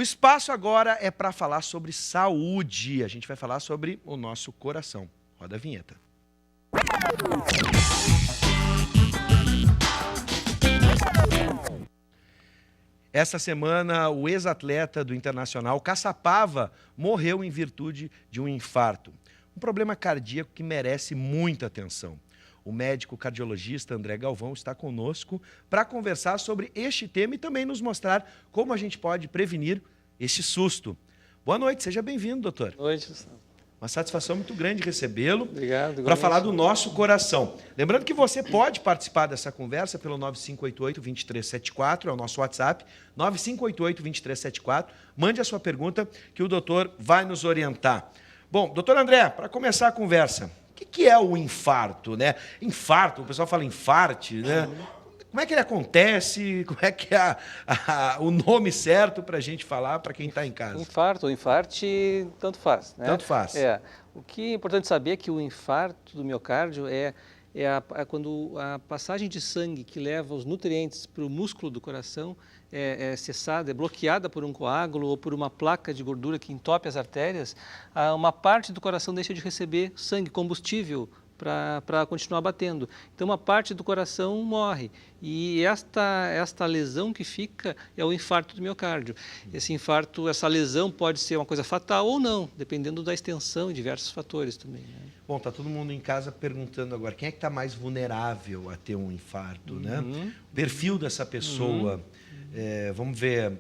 O espaço agora é para falar sobre saúde. A gente vai falar sobre o nosso coração. Roda a vinheta. Essa semana, o ex-atleta do Internacional, Caçapava, morreu em virtude de um infarto. Um problema cardíaco que merece muita atenção. O médico cardiologista André Galvão está conosco para conversar sobre este tema e também nos mostrar como a gente pode prevenir este susto. Boa noite, seja bem-vindo, doutor. Boa noite, Gustavo. Uma satisfação muito grande recebê-lo. Obrigado. Para falar do nosso coração. Lembrando que você pode participar dessa conversa pelo 9588-2374, é o nosso WhatsApp, 9588-2374. Mande a sua pergunta que o doutor vai nos orientar. Bom, doutor André, para começar a conversa, o que é o infarto, né? Infarto, o pessoal fala infarte, né? Como é que ele acontece? Como é que é o nome certo para a gente falar para quem está em casa? Infarto ou infarte, tanto faz, né? Tanto faz. O que é importante saber é que o infarto do miocárdio é quando a passagem de sangue que leva os nutrientes para o músculo do coração é cessada, é bloqueada por um coágulo ou por uma placa de gordura que entope as artérias, uma parte do coração deixa de receber sangue, combustível, para continuar batendo. Então, uma parte do coração morre. E esta lesão que fica é o infarto do miocárdio. Esse infarto, essa lesão pode ser uma coisa fatal ou não, dependendo da extensão e diversos fatores também, né? Bom, está todo mundo em casa perguntando agora, quem é que está mais vulnerável a ter um infarto, né? O perfil dessa pessoa, vamos ver...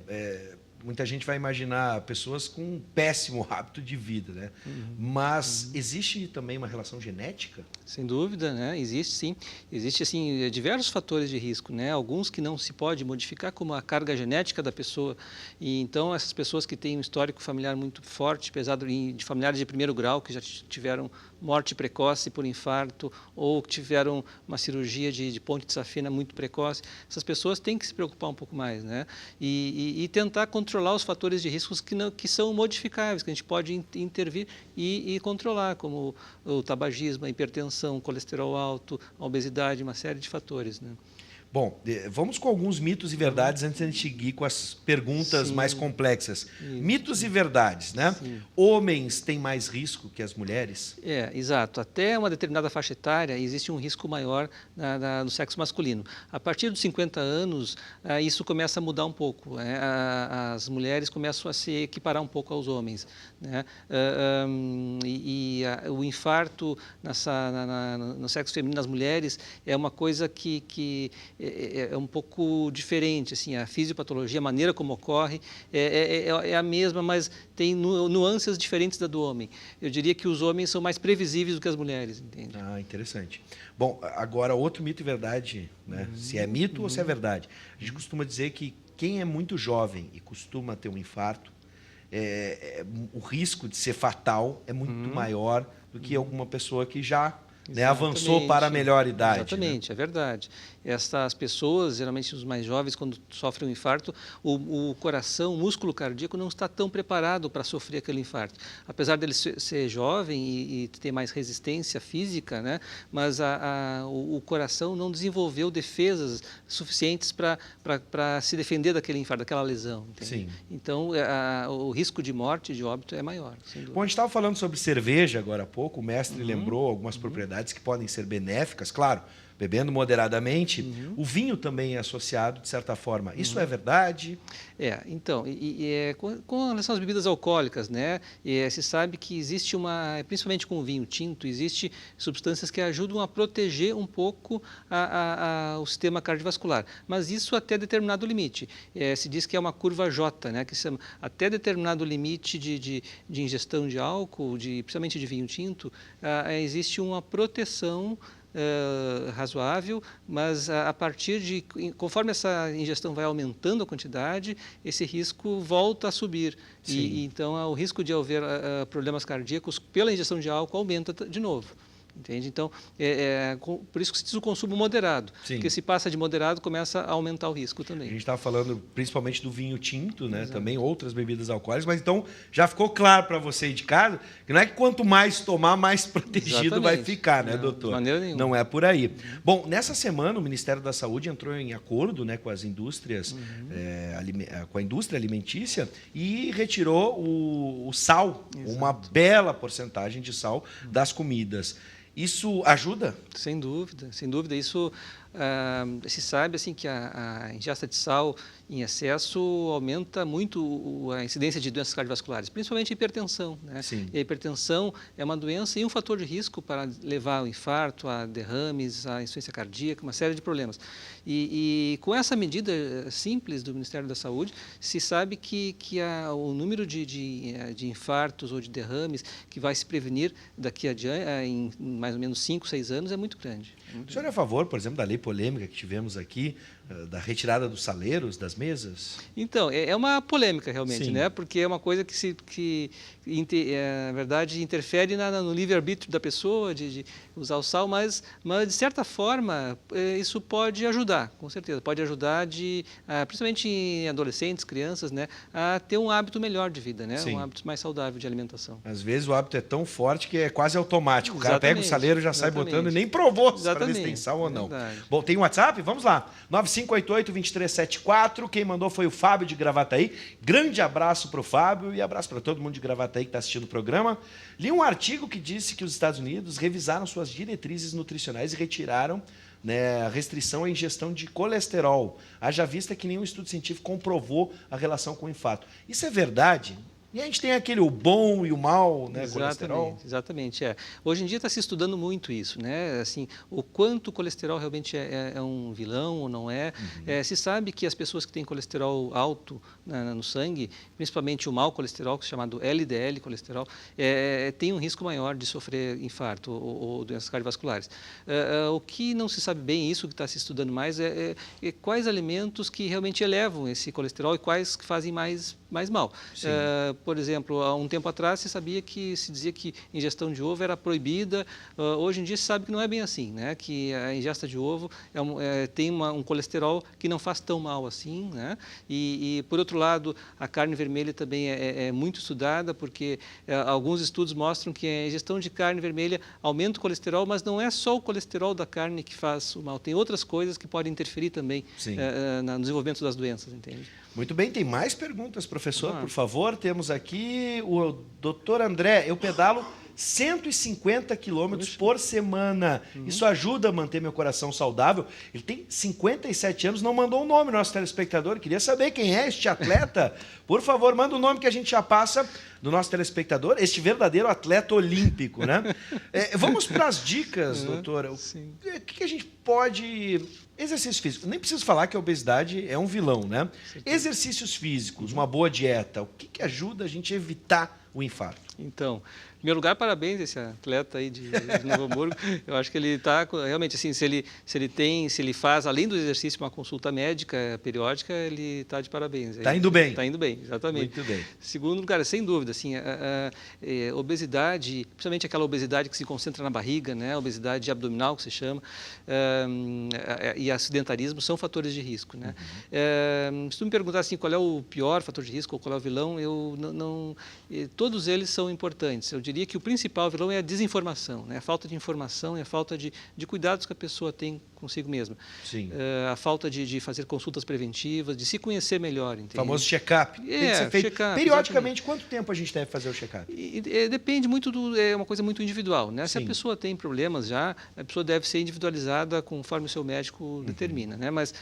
muita gente vai imaginar pessoas com um péssimo hábito de vida, né? Mas existe também uma relação genética? Sem dúvida, né? Existe sim. Existe assim diversos fatores de risco, né? Alguns que não se pode modificar, como a carga genética da pessoa. E então essas pessoas que têm um histórico familiar muito forte, pesado de familiares de primeiro grau que já tiveram morte precoce por infarto ou que tiveram uma cirurgia de ponte de safena muito precoce, essas pessoas têm que se preocupar um pouco mais, né? E tentar controlar os fatores de riscos que são modificáveis, que a gente pode intervir e controlar, como o tabagismo, a hipertensão, o colesterol alto, a obesidade, uma série de fatores, né? Bom, vamos com alguns mitos e verdades antes de a gente seguir com as perguntas mais complexas. Isso. Mitos e verdades, né? Sim. Homens têm mais risco que as mulheres? Exato. Até uma determinada faixa etária existe um risco maior no sexo masculino. A partir dos 50 anos, isso começa a mudar um pouco, né? As mulheres começam a se equiparar um pouco aos homens, né? O infarto no sexo feminino nas mulheres é uma coisa que é um pouco diferente, assim, a fisiopatologia, a maneira como ocorre é a mesma, mas tem nuances diferentes da do homem. Eu diria que os homens são mais previsíveis do que as mulheres, entende? Ah, interessante. Bom, agora outro mito e verdade, né? Se é mito ou se é verdade. A gente costuma dizer que quem é muito jovem e costuma ter um infarto, o risco de ser fatal é muito maior do que alguma pessoa que já... né, avançou para a melhor idade. Exatamente, né? É verdade. Essas pessoas, geralmente os mais jovens, quando sofrem um infarto, o coração, o músculo cardíaco não está tão preparado para sofrer aquele infarto. Apesar dele ser jovem e ter mais resistência física, né, mas o coração não desenvolveu defesas suficientes para se defender daquele infarto, daquela lesão. Entende? Sim. Então, o risco de morte, de óbito, é maior. Bom, a gente estava falando sobre cerveja agora há pouco, o mestre lembrou algumas propriedades que podem ser benéficas, claro, bebendo moderadamente. O vinho também é associado, de certa forma. Isso é verdade? Então, com relação às bebidas alcoólicas, né, se sabe que existe principalmente com o vinho tinto, existe substâncias que ajudam a proteger um pouco o sistema cardiovascular, mas isso até determinado limite. Se diz que é uma curva J, né, que se chama, até determinado limite de ingestão de álcool, principalmente de vinho tinto, existe uma proteção razoável, mas a partir conforme essa ingestão vai aumentando a quantidade, esse risco volta a subir. Então o risco de haver problemas cardíacos pela ingestão de álcool aumenta de novo. entende? Então, por isso que se diz o consumo moderado, Sim. porque se passa de moderado, começa a aumentar o risco A também. gente estava falando principalmente do vinho tinto, né? Exato. Também outras bebidas alcoólicas, mas então já ficou claro para você aí de casa que não é que quanto mais tomar, mais protegido vai ficar, né, doutor? De maneira nenhuma. Não é por aí. Bom, nessa semana o Ministério da Saúde entrou em acordo, né, com as indústrias, com a indústria alimentícia e retirou o sal, uma bela porcentagem de sal das comidas. Isso ajuda? Sem dúvida, sem dúvida. Isso se sabe assim que a ingesta de sal em excesso aumenta muito a incidência de doenças cardiovasculares, principalmente a hipertensão, né? Sim. E a hipertensão é uma doença e um fator de risco para levar ao infarto, a derrames, a insuficiência cardíaca, uma série de problemas. E com essa medida simples do Ministério da Saúde, se sabe que o número de infartos ou de derrames que vai se prevenir daqui adiante, em mais ou menos 5, 6 anos, é muito grande. O senhor é a favor, por exemplo, da lei polêmica que tivemos aqui, da retirada dos saleiros das mesas? Então, é uma polêmica realmente, Sim. né? Porque é uma coisa que na verdade, interfere no livre-arbítrio da pessoa de usar o sal, mas de certa forma, isso pode ajudar, com certeza. Pode ajudar, principalmente em adolescentes, crianças, né? A ter um hábito melhor de vida, né? Sim. Um hábito mais saudável de alimentação. Às vezes o hábito é tão forte que é quase automático. O cara pega o Exatamente, saleiro, já sai exatamente. botando e nem provou para ver se Exatamente, tem sal ou não. verdade. Bom, tem WhatsApp? Vamos lá. 9588-2374. Quem mandou foi o Fábio de Gravataí. Grande abraço para o Fábio e abraço para todo mundo de Gravataí que está assistindo o programa. Li um artigo que disse que os Estados Unidos revisaram suas diretrizes nutricionais e retiraram, né, a restrição à ingestão de colesterol. Haja vista que nenhum estudo científico comprovou a relação com o infarto. Isso é verdade? E a gente tem o bom e o mal, né, colesterol? Exatamente. Hoje em dia está se estudando muito isso, né? Assim, o quanto o colesterol realmente é um vilão ou não é. Se sabe que as pessoas que têm colesterol alto no sangue, principalmente o mau colesterol, que é chamado LDL colesterol, tem um risco maior de sofrer infarto ou doenças cardiovasculares. O que não se sabe bem, isso que está se estudando mais, é quais alimentos que realmente elevam esse colesterol e quais que fazem mais mal. Por exemplo, há um tempo atrás se dizia que ingestão de ovo era proibida. Hoje em dia se sabe que não é bem assim, né? Que a ingesta de ovo tem um colesterol que não faz tão mal assim, né? E por outro lado, a carne vermelha também é muito estudada, porque alguns estudos mostram que a ingestão de carne vermelha aumenta o colesterol, mas não é só o colesterol da carne que faz o mal. Tem outras coisas que podem interferir também no desenvolvimento das doenças, entende? Muito bem, tem mais perguntas, professor, por favor. Temos aqui o doutor André. Eu pedalo 150 quilômetros por semana. Isso ajuda a manter meu coração saudável. Ele tem 57 anos, não mandou o nome, nosso telespectador. Queria saber quem é este atleta. Por favor, manda o nome que a gente já passa do nosso telespectador, este verdadeiro atleta olímpico, né? Vamos para as dicas, doutora. Sim. O que a gente pode... Exercício físico. Nem preciso falar que a obesidade é um vilão, né? Exercícios físicos, uma boa dieta, o que ajuda a gente a evitar o infarto? Então, em primeiro lugar, parabéns a esse atleta aí de Novo Hamburgo. Eu acho que ele está realmente assim, se ele faz além do exercício uma consulta médica periódica, ele está de parabéns. Está indo bem. Está indo bem, exatamente. Muito bem. Segundo lugar, sem dúvida, assim, a obesidade, principalmente aquela obesidade que se concentra na barriga, né, a obesidade abdominal que se chama, e sedentarismo são fatores de risco, né? Se tu me perguntar assim, qual é o pior fator de risco ou qual é o vilão, todos eles são importantes. Eu diria que o principal vilão é a desinformação, né? A falta de informação e a falta de cuidados que a pessoa tem consigo mesma. Sim. A falta de fazer consultas preventivas, de se conhecer melhor. Entende? O famoso check-up. Tem que ser feito periodicamente. Exatamente. Quanto tempo a gente deve fazer o check-up? Depende muito é uma coisa muito individual, né? Se a pessoa tem problemas já, a pessoa deve ser individualizada conforme o seu médico determina, né? Mas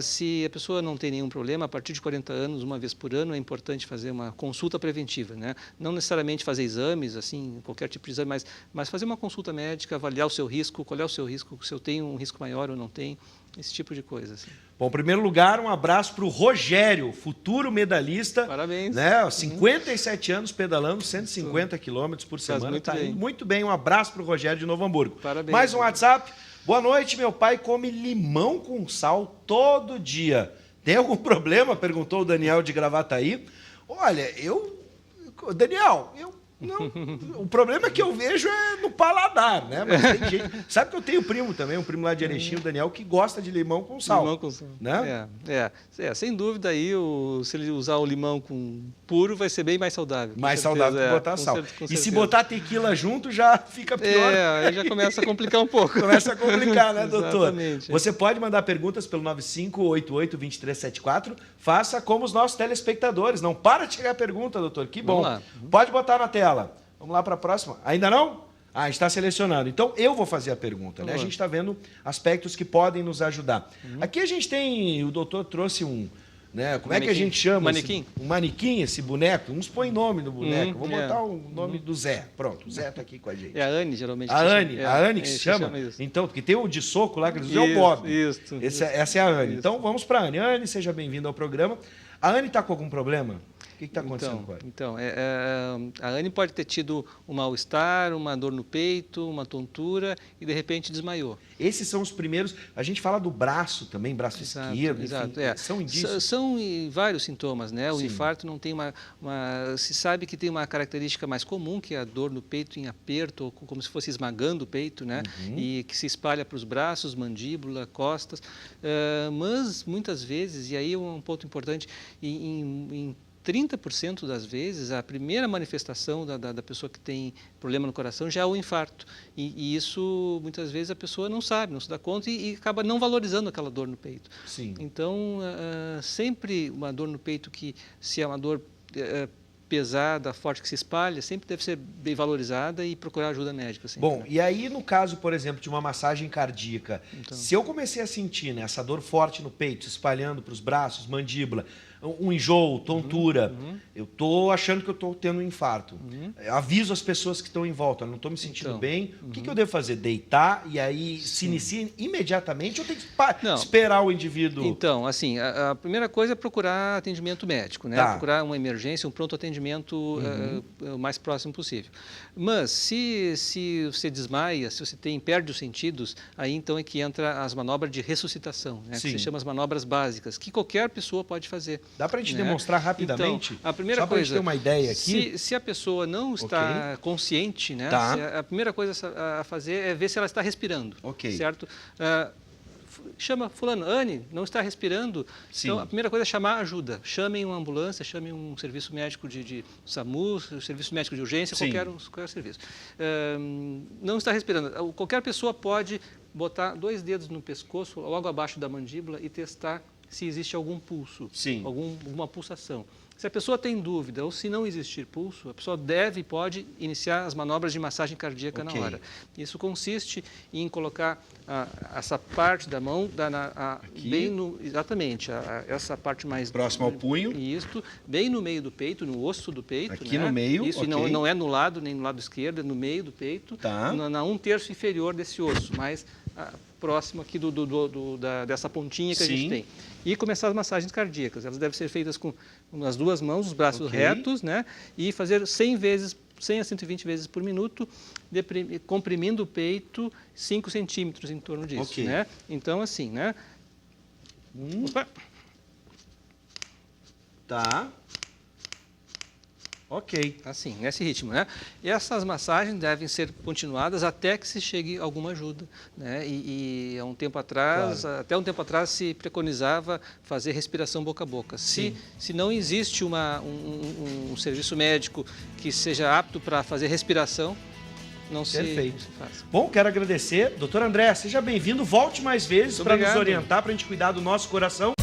se a pessoa não tem nenhum problema, a partir de 40 anos, uma vez por ano, é importante fazer uma consulta preventiva, né? Não necessariamente fazer exames, assim, qualquer tipo de exame, mas fazer uma consulta médica, avaliar o seu risco, qual é o seu risco, se eu tenho um risco maior ou não tem, esse tipo de coisa. Assim. Bom, em primeiro lugar, um abraço para o Rogério, futuro medalhista. Parabéns. Né? 57 anos pedalando 150 quilômetros por semana. Está indo muito bem. Um abraço para o Rogério de Novo Hamburgo. Parabéns. Mais um WhatsApp. Boa noite, meu pai come limão com sal todo dia. Tem algum problema? Perguntou o Daniel de Gravataí. Olha, Daniel, Não, o problema que eu vejo é no paladar, né? Mas tem gente... Sabe que eu tenho primo também, um primo lá de Erechim, o Daniel, que gosta de limão com sal. Limão com sal. Né? Sem dúvida aí, se ele usar o limão puro, vai ser bem mais saudável. Mais saudável que botar sal. E se botar tequila junto, já fica pior. Aí já começa a complicar um pouco. Começa a complicar, né, doutor? Exatamente. Você pode mandar perguntas pelo 9588-2374. Faça como os nossos telespectadores. Não para de chegar pergunta, doutor. Que bom. Pode botar na tela. Vamos lá para a próxima. Ainda não? Ah, está selecionando. Então, eu vou fazer a pergunta. Né? A gente está vendo aspectos que podem nos ajudar. Aqui a gente tem... O doutor trouxe um... Né? Como é que a gente chama? Manequim. Um manequim, esse boneco. Uns põem nome no boneco. Vou botar o nome do Zé. Pronto, o Zé está aqui com a gente. É a Anne, geralmente. A Anne que se chama? Então, porque tem o de soco lá, que eles dizem, é o Bob. Essa é a Anne. Então, vamos para a Anne. Anne, seja bem-vinda ao programa. A Anne está com algum problema? O que está acontecendo com ela? Então, a Anne pode ter tido um mal-estar, uma dor no peito, uma tontura e, de repente, desmaiou. Esses são os primeiros... A gente fala do braço também, braço esquerdo, exato, enfim, são indícios. São vários sintomas, né? O infarto não tem se sabe que tem uma característica mais comum, que é a dor no peito em aperto, ou como se fosse esmagando o peito, né? E que se espalha para os braços, mandíbula, costas. Mas, muitas vezes, e aí é um ponto importante, em 30% das vezes, a primeira manifestação da pessoa que tem problema no coração já é o infarto. E isso, muitas vezes, a pessoa não sabe, não se dá conta e acaba não valorizando aquela dor no peito. Sim. Então, sempre uma dor no peito que, se é uma dor pesada, forte, que se espalha, sempre deve ser bem valorizada e procurar ajuda médica. Sempre, Bom, e aí no caso, por exemplo, de uma massagem cardíaca, se eu comecei a sentir, né, essa dor forte no peito, se espalhando para os braços, mandíbula, um enjoo, tontura, eu estou achando que eu estou tendo um infarto. Eu aviso as pessoas que estão em volta, não estou me sentindo bem. O que eu devo fazer? Deitar e aí se inicia imediatamente ou tem que esperar o indivíduo? Então, assim, a primeira coisa é procurar atendimento médico, né? Procurar uma emergência, um pronto atendimento o mais próximo possível. Mas se você desmaia, se você perde os sentidos, aí então é que entra as manobras de ressuscitação, né? Que se chama as manobras básicas, que qualquer pessoa pode fazer. Dá para a gente demonstrar rapidamente? Então, a primeira só para a coisa, gente ter uma ideia aqui. Se a pessoa não está consciente, né? A primeira coisa a fazer é ver se ela está respirando, certo? Chama fulano, Anne, não está respirando. Então, a primeira coisa é chamar ajuda. Chamem uma ambulância, chamem um serviço médico de SAMU, serviço médico de urgência, qualquer serviço. Não está respirando. Qualquer pessoa pode botar 2 dedos no pescoço, logo abaixo da mandíbula, e testar se existe algum pulso, alguma pulsação. Se a pessoa tem dúvida ou se não existir pulso, a pessoa pode iniciar as manobras de massagem cardíaca na hora. Isso consiste em colocar essa parte da mão essa parte mais próxima ao punho. Isso, bem no meio do peito, no osso do peito. Aqui no meio. Isso não é no lado nem no lado esquerdo, é no meio do peito, na 1/3 inferior desse osso, mais próximo aqui dessa pontinha que a gente tem. E começar as massagens cardíacas. Elas devem ser feitas com as 2 mãos, os braços retos, né? E fazer 100 a 120 vezes por minuto, comprimindo o peito 5 centímetros em torno disso, né? Então, assim, né? Opa. Assim, nesse ritmo, né? E essas massagens devem ser continuadas até que se chegue alguma ajuda, né? E há um tempo atrás, até um tempo atrás, se preconizava fazer respiração boca a boca. Se não existe um serviço médico que seja apto para fazer respiração, não se faz. Bom, quero agradecer. Doutor André, seja bem-vindo. Volte mais vezes para nos orientar, para a gente cuidar do nosso coração.